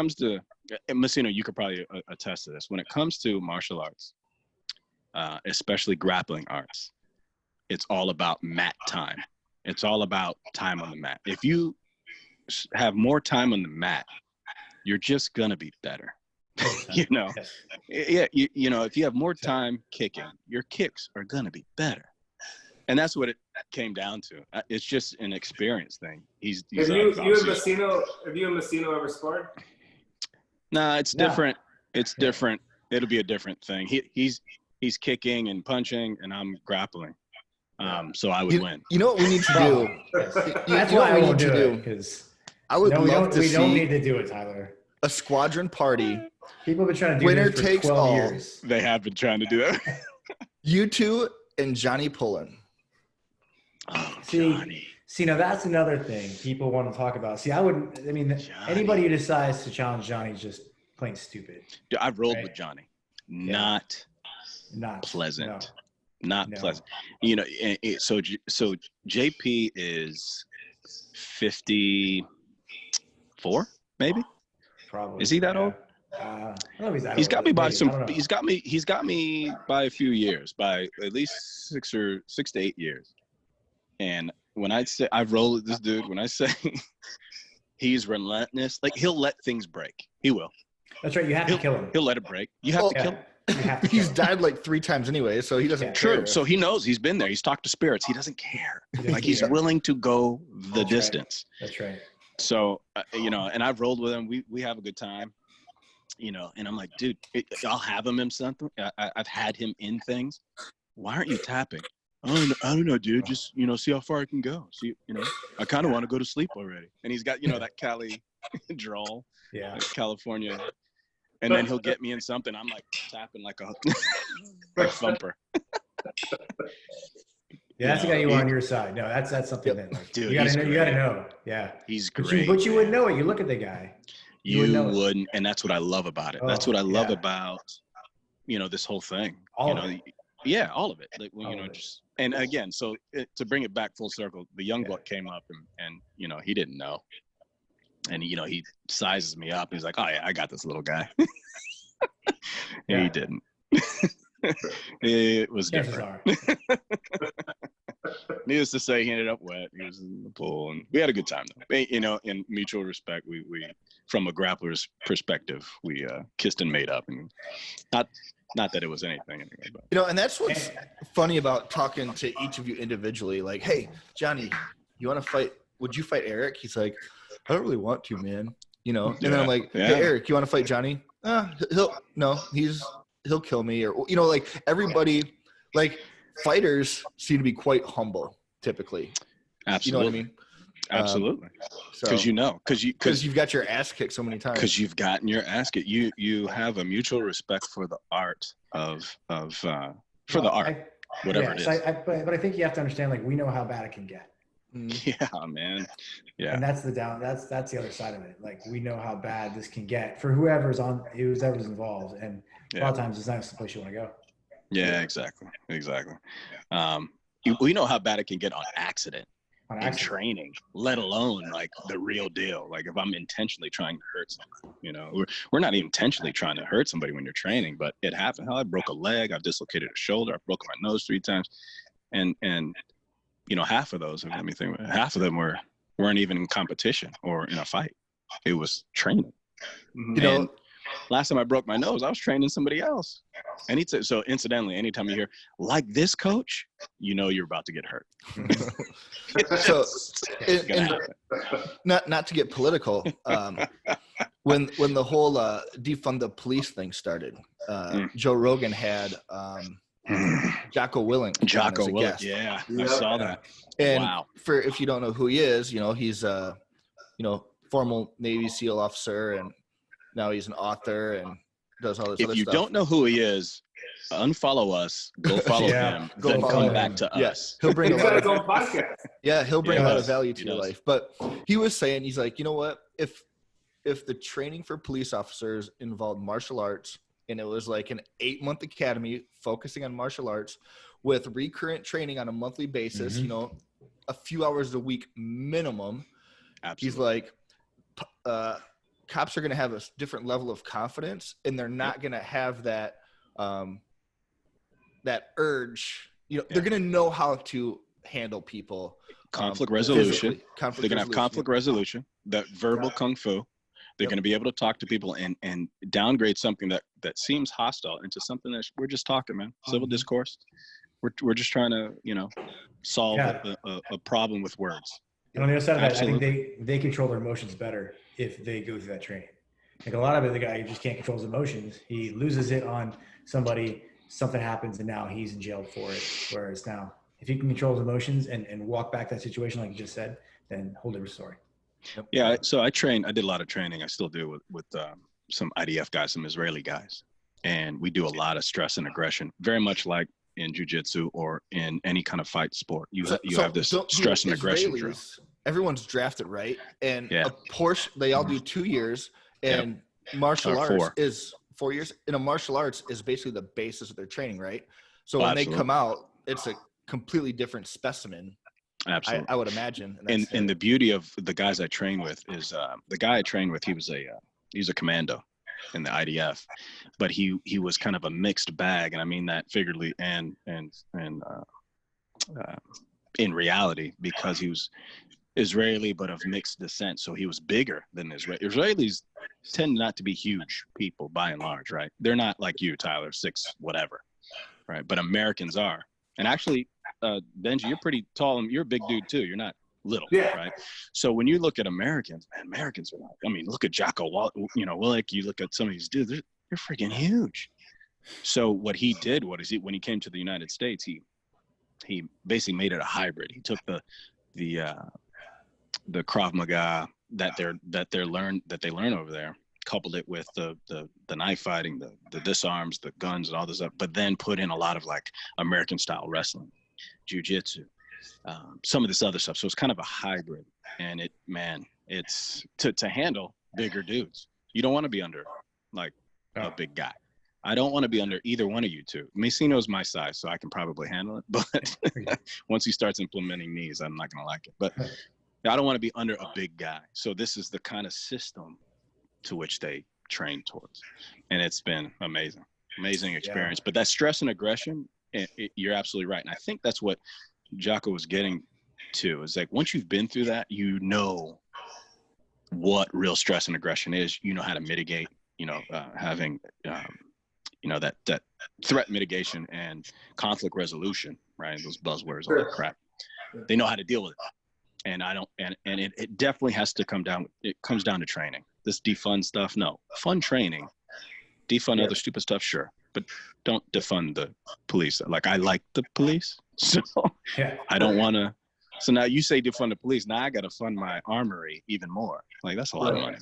comes to, and Messina, you could probably attest to this. When it comes to martial arts, especially grappling arts, it's all about mat time. It's all about time on the mat. If you have more time on the mat, you're just gonna be better. You know, yeah. You know, if you have more time kicking, your kicks are gonna be better. And that's what it came down to. It's just an experience thing. He's have you and Messino ever sparred? Nah, it's different. It's different. It'll be a different thing. He's kicking and punching, and I'm grappling. So I would win. You know what we need to do? That's why I won't do it, because I would love to see. We don't need to do it, Tyler. A squadron party. People have been trying to do winner this for takes 12 all. years. They have been trying to do that. You two and Johnny Pullen. Oh, See, now that's another thing people want to talk about. See, anybody who decides to challenge Johnny is just plain stupid. Dude, I've rolled with Johnny. Not pleasant. No. Pleasant. You know, so JP is 54, maybe. Probably. Is he that old? I don't know if he's that He's old. got me by Maybe. He's got me by a few years, by at least 6 to 8 years. And when I say I've rolled with this dude, when I say he's relentless, like he'll let things break. He will. That's right. You have to kill him. He'll let it break. You have to kill him. He's died like 3 times anyway, so he doesn't care. True. So he knows. He's been there. He's talked to spirits. He doesn't care. Like he's willing to go the distance. Right. That's right. So, you know, and I've rolled with him. We have a good time, you know, and I'm like, dude, I'll have him in something. I've had him in things. Why aren't you tapping? Oh, I don't know, dude. Just, you know, see how far I can go. See, you know, I kind of want to go to sleep already. And he's got, you know, that Cali drawl. Yeah. California. And then he'll get me in something. I'm like tapping like a thumper. Yeah, that's the guy you want on your side. No, that's something that, like, dude, you gotta know. Yeah. He's great. But you wouldn't know it. You look at the guy. You wouldn't, and that's what I love about it. That's what I love about, you know, this whole thing. All of it. Yeah, all of it. Like, well, you know, just, and again, so to bring it back full circle, the young buck came up and you know, he didn't know. And, you know, he sizes me up. He's like, oh, yeah, I got this little guy. He didn't. It was different. Needless to say, he ended up wet. He was in the pool. And we had a good time, though. You know, in mutual respect, we from a grappler's perspective, we kissed and made up. And not that it was anything anyway. But. You know, and that's what's funny about talking to each of you individually. Like, hey, Johnny, you want to fight? Would you fight Eric? He's like, I don't really want to, man. You know, and then I'm like, hey, Eric, you want to fight Johnny? He'll kill me, or, you know, like everybody, like fighters seem to be quite humble typically. Absolutely. You know what I mean? Absolutely. Because you've got your ass kicked so many times. Because you've gotten your ass kicked. You have a mutual respect for the art whatever it is. But I think you have to understand, like, we know how bad it can get. Yeah, man. Yeah. And that's the other side of it. Like, we know how bad this can get for whoever's involved, and a lot of times it's not the place you want to go. Yeah, exactly. We know how bad it can get on accident. In training, let alone like the real deal. Like if I'm intentionally trying to hurt somebody, you know, we're not intentionally trying to hurt somebody when you're training, but it happened. Hell, I broke a leg, I've dislocated a shoulder, I've broken my nose 3 times, and you know, half of those, half of them weren't even in competition or in a fight. It was training. You know, last time I broke my nose, I was training somebody else. And so incidentally, anytime you hear like this coach, you know you're about to get hurt. So, not to get political, when the whole defund the police thing started, Joe Rogan had Jocko Willink. Yeah, I saw that. And for if you don't know who he is, you know, he's former Navy SEAL officer, and now he's an author and does all this other stuff. If you don't know who he is, unfollow us, go follow him, then come back to us. He'll bring a lot of podcast. Yeah, he'll bring a lot of value to your life. But he was saying, he's like, you know what? If the training for police officers involved martial arts, and it was like an 8-month academy focusing on martial arts with recurrent training on a monthly basis, you know, a few hours a week minimum. Absolutely. He's like, cops are going to have a different level of confidence, and they're not going to have that that urge. They're going to know how to handle people. Conflict resolution. They're going to have conflict resolution, that verbal kung fu. They're going to be able to talk to people and downgrade something that seems hostile into something that we're just talking, man. Civil discourse. We're just trying to, solve a problem with words. And on the other side of that, I think they control their emotions better if they go through that training. Like a lot of it, the guy just can't control his emotions. He loses it on somebody, something happens, and now he's in jail for it. Whereas now, if he can control his emotions and walk back that situation, like you just said, then whole different story. Yep. Yeah, so I did a lot of training. I still do with some IDF guys, some Israeli guys. And we do a lot of stress and aggression, very much like in Jiu Jitsu or in any kind of fight sport. You have this stress and aggression drill. Everyone's drafted, right? And a portion, they all do 2 years, and martial arts is 4 years. And a martial arts is basically the basis of their training, right? So when they come out, it's a completely different specimen. Absolutely. I would imagine. And the beauty of the guys I train with is the guy I trained with, he was a commando in the IDF, but he was kind of a mixed bag, and I mean that figuratively and in reality, because he was Israeli but of mixed descent, so he was bigger than Israeli. Israelis tend not to be huge people by and large, right? They're not like you, Tyler, 6 whatever, right? But Americans are. And actually, Benji, you're pretty tall, and you're a big dude too. You're not little, right? So when you look at Americans, man, Americans are like, I mean, look at Jocko Willink, you look at some of these dudes, they're freaking huge. So what he did, when he came to the United States, he basically made it a hybrid. He took the Krav Maga that they learn over there, coupled it with the knife fighting, the disarms, the guns, and all this stuff, but then put in a lot of like American style wrestling, Jiu Jitsu, some of this other stuff. So it's kind of a hybrid, and it's to handle bigger dudes. You don't want to be under like a big guy. I don't want to be under either one of you two. Macino's my size, so I can probably handle it. But once he starts implementing knees, I'm not going to like it. But I don't want to be under a big guy. So this is the kind of system to which they train towards. And it's been amazing experience. But that stress and aggression, you're absolutely right. And I think that's what Jocko was getting to, is like, once you've been through that, you know what real stress and aggression is. You know how to mitigate, having, that threat mitigation and conflict resolution, right? Those buzzwords, all that crap. They know how to deal with it. And it definitely has to come down. It comes down to training. This defund stuff, no. Fund training. Defund other stupid stuff, sure. But don't defund the police. Like, I like the police, so I don't want to. So now you say defund the police. Now I got to fund my armory even more. Like, that's a lot of money.